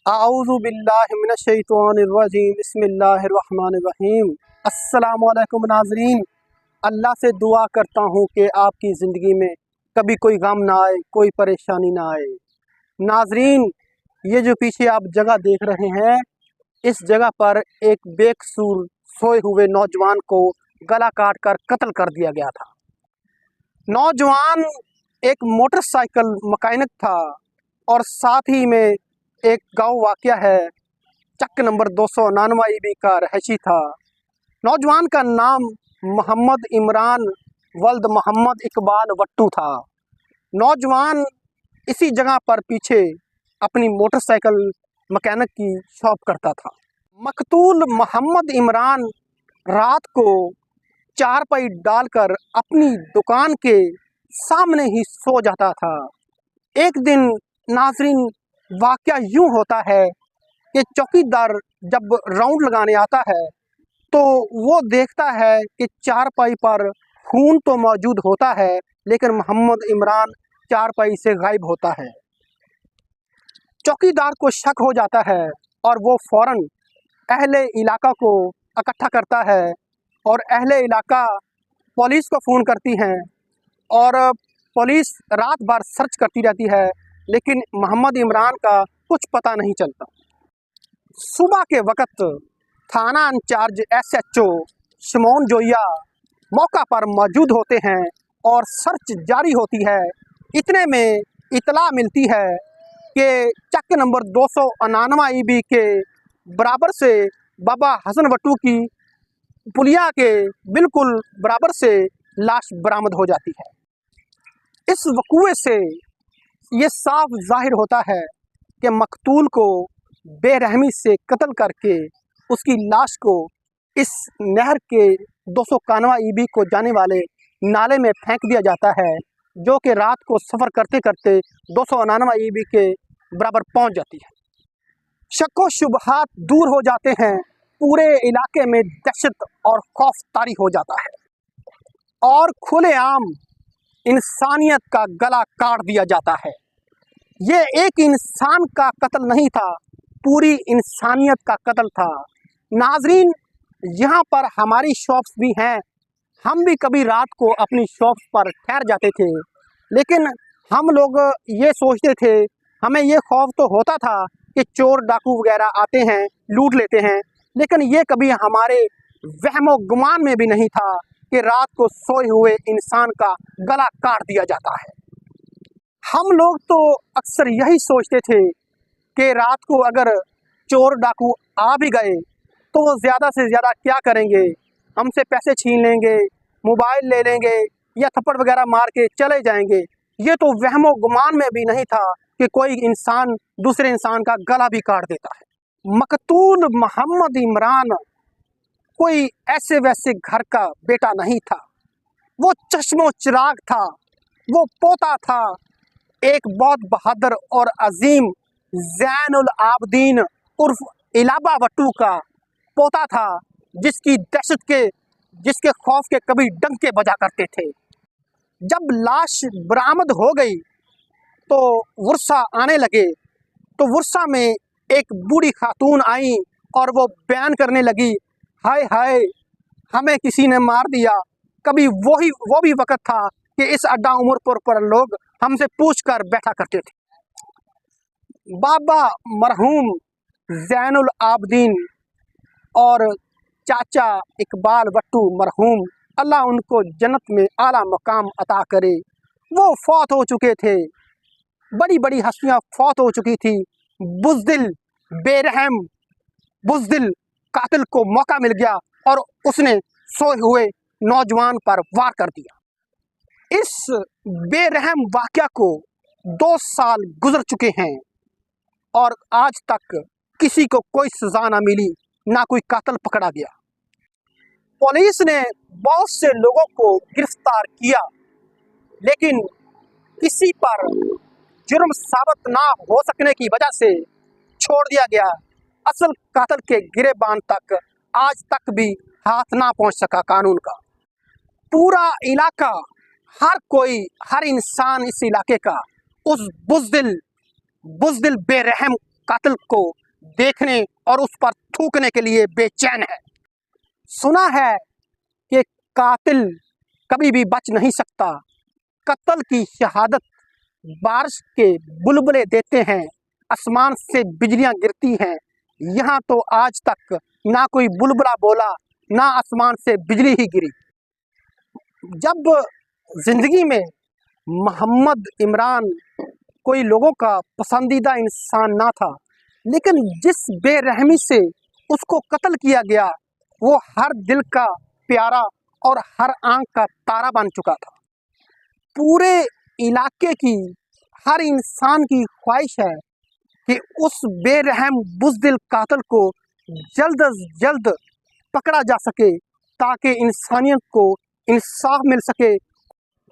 आऊज़ु बिल्लाहि मिनश्शैतानिर्रजीम बिस्मिल्लाहिर्रहमानिर्रहीम। अस्सलामु अलैकुम नाज़रीन, अल्लाह से दुआ करता हूँ कि आपकी ज़िंदगी में कभी कोई गम ना आए, कोई परेशानी ना आए। नाज़रीन, ये जो पीछे आप जगह देख रहे हैं, इस जगह पर एक बेकसूर सोए हुए नौजवान को गला काट कर कत्ल कर दिया गया था। नौजवान एक मोटरसाइकिल मैकेनिक था और साथ ही में एक गांव वाक़या है, चक नंबर 299 ईबी का रहशी था। नौजवान का नाम मोहम्मद इमरान वल्द मोहम्मद इकबाल वट्टू था। नौजवान इसी जगह पर पीछे अपनी मोटरसाइकिल मैकेनिक की शॉप करता था। मकतूल मोहम्मद इमरान रात को चारपाई डालकर अपनी दुकान के सामने ही सो जाता था। एक दिन नाज़रीन, वाक़या यूँ होता है कि चौकीदार जब राउंड लगाने आता है तो वो देखता है कि चारपाई पर खून तो मौजूद होता है, लेकिन मोहम्मद इमरान चारपाई से गायब होता है। चौकीदार को शक हो जाता है और वो फ़ौरन अहले इलाका को इकट्ठा करता है और अहले इलाका पुलिस को फ़ोन करती हैं और पुलिस रात भर सर्च करती रहती है, लेकिन मोहम्मद इमरान का कुछ पता नहीं चलता। सुबह के वक़्त थाना इंचार्ज SHO शमौन जोया मौका पर मौजूद होते हैं और सर्च जारी होती है। इतने में इतला मिलती है कि चक नंबर 299 ईबी के बराबर से बाबा हसन वट्टू की पुलिया के बिल्कुल बराबर से लाश बरामद हो जाती है। इस वक़ूए से ये साफ ज़ाहिर होता है कि मकतूल को बेरहमी से कत्ल करके उसकी लाश को इस नहर के 291 ईबी को जाने वाले नाले में फेंक दिया जाता है, जो कि रात को सफ़र करते करते 299 ईबी के बराबर पहुंच जाती है। शक व शुबहात दूर हो जाते हैं, पूरे इलाके में दहशत और खौफ तारी हो जाता है और खुलेआम इंसानियत का गला काट दिया जाता है। ये एक इंसान का कत्ल नहीं था, पूरी इंसानियत का कत्ल था। नाज़रीन, यहाँ पर हमारी शॉप्स भी हैं, हम भी कभी रात को अपनी शॉप्स पर ठहर जाते थे, लेकिन हम लोग ये सोचते थे, हमें ये खौफ तो होता था कि चोर डाकू वगैरह आते हैं, लूट लेते हैं, लेकिन ये कभी हमारे वहमो गुमान में भी नहीं था कि रात को सोए हुए इंसान का गला काट दिया जाता है। हम लोग तो अक्सर यही सोचते थे कि रात को अगर चोर डाकू आ भी गए तो वो ज़्यादा से ज़्यादा क्या करेंगे, हमसे पैसे छीन लेंगे, मोबाइल ले लेंगे या थप्पड़ वगैरह मार के चले जाएंगे। ये तो वहमो गुमान में भी नहीं था कि कोई इंसान दूसरे इंसान का गला भी काट देता है। मकतूल मोहम्मद इमरान कोई ऐसे वैसे घर का बेटा नहीं था, वो चश्मो चिराग था, वो पोता था एक बहुत बहादुर और अजीम ज़ैनुल आबदीन उर्फ इलाबा वट्टू का पोता था, जिसके खौफ के कभी डंके बजा करते थे। जब लाश बरामद हो गई तो वर्षा आने लगे, तो वर्षा में एक बूढ़ी खातून आई और वो बयान करने लगी, हाय हाय हमें किसी ने मार दिया। कभी वो भी वक़्त था कि इस अड्डा उमरपुर पर लोग हमसे पूछ कर बैठा करते थे। बाबा मरहूम ज़ैनुल आबदीन और चाचा इकबाल वट्टू मरहूम, अल्लाह उनको जन्नत में आला मकाम अता करे, वो फौत हो चुके थे। बड़ी बड़ी हस्तियाँ फौत हो चुकी थी। बुज़दिल बेरहम बुज़दिल कातिल को मौका मिल गया और उसने सोए हुए नौजवान पर वार कर दिया। इस बेरहम वाक़या को 2 साल गुजर चुके हैं और आज तक किसी को कोई सज़ा ना मिली, ना कोई कातिल पकड़ा गया। पुलिस ने बहुत से लोगों को गिरफ्तार किया, लेकिन किसी पर जुर्म साबित ना हो सकने की वजह से छोड़ दिया गया। असल कातिल के गिरेबान तक आज तक भी हाथ ना पहुंच सका कानून का। पूरा इलाका, हर इंसान इस इलाके का उस बुज़दिल बेरहम कातिल को देखने और उस पर थूकने के लिए बेचैन है। सुना है कि कातिल कभी भी बच नहीं सकता। कत्ल की शहादत बारिश के बुलबुले देते हैं, आसमान से बिजलियां गिरती हैं। यहाँ तो आज तक ना कोई बुलबुला बोला, ना आसमान से बिजली ही गिरी। जब ज़िंदगी में मोहम्मद इमरान कोई लोगों का पसंदीदा इंसान ना था, लेकिन जिस बेरहमी से उसको कत्ल किया गया वो हर दिल का प्यारा और हर आंख का तारा बन चुका था। पूरे इलाके की हर इंसान की ख्वाहिश है कि उस बेरहम बुज़दिल कातिल को जल्द अज जल्द पकड़ा जा सके ताकि इंसानियत को इंसाफ मिल सके।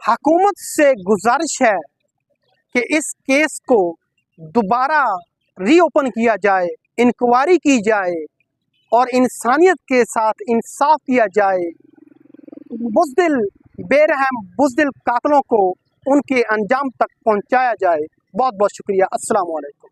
हुकूमत से गुजारिश है कि इस केस को दोबारा रीओपन किया जाए, इंक्वायरी की जाए और इंसानियत के साथ इंसाफ किया जाए। बुज़दिल बेरहम बुज़दिल कातिलों को उनके अंजाम तक पहुंचाया जाए। बहुत बहुत शुक्रिया। अस्सलाम वालेकुम।